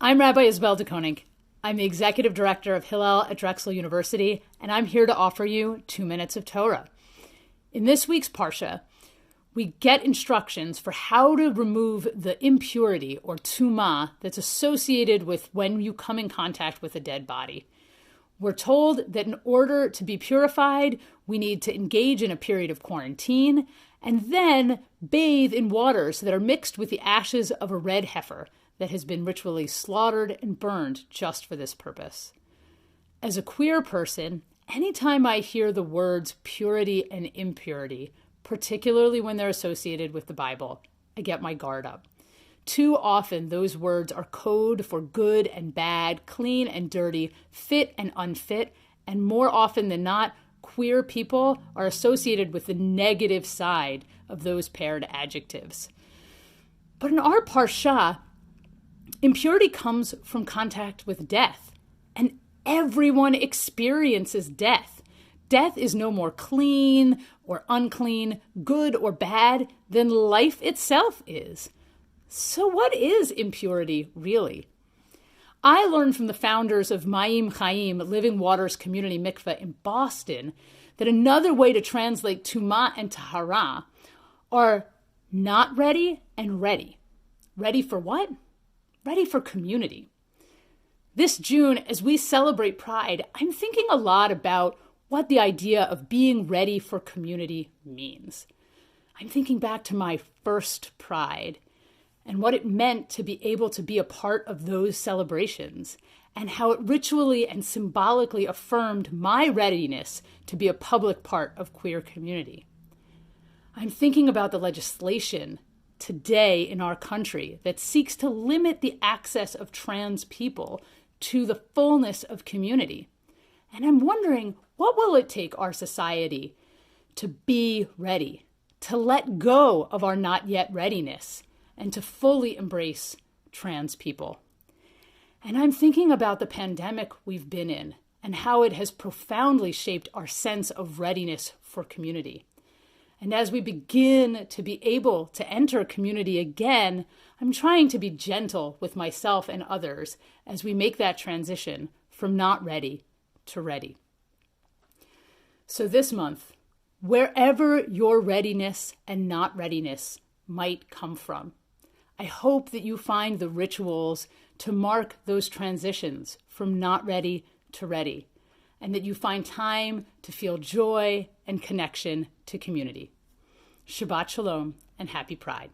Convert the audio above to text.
I'm Rabbi Isabel de Koninck. I'm the Executive Director of Hillel at Drexel University, and I'm here to offer you 2 minutes of Torah. In this week's Parsha, we get instructions for how to remove the impurity or tumah that's associated with when you come in contact with a dead body. We're told that in order to be purified, we need to engage in a period of quarantine and then bathe in waters that are mixed with the ashes of a red heifer that has been ritually slaughtered and burned just for this purpose. As a queer person, anytime I hear the words purity and impurity, particularly when they're associated with the Bible, I get my guard up. Too often, those words are code for good and bad, clean and dirty, fit and unfit, and more often than not, queer people are associated with the negative side of those paired adjectives. But in our Parsha, impurity comes from contact with death, and everyone experiences death. Death is no more clean or unclean, good or bad, than life itself is. So what is impurity really? I learned from the founders of Mayim Chaim, Living Waters Community Mikveh in Boston, that another way to translate Tumah and Tahara are not ready and ready. Ready for what? Ready for community. This June, as we celebrate Pride, I'm thinking a lot about what the idea of being ready for community means. I'm thinking back to my first Pride and what it meant to be able to be a part of those celebrations and how it ritually and symbolically affirmed my readiness to be a public part of queer community. I'm thinking about the legislation today in our country that seeks to limit the access of trans people to the fullness of community. And I'm wondering, what will it take our society to be ready, to let go of our not yet readiness, and to fully embrace trans people? And I'm thinking about the pandemic we've been in and how it has profoundly shaped our sense of readiness for community. And as we begin to be able to enter community again, I'm trying to be gentle with myself and others as we make that transition from not ready to ready. So this month, wherever your readiness and not readiness might come from, I hope that you find the rituals to mark those transitions from not ready to ready, and that you find time to feel joy and connection to community. Shabbat Shalom and happy Pride.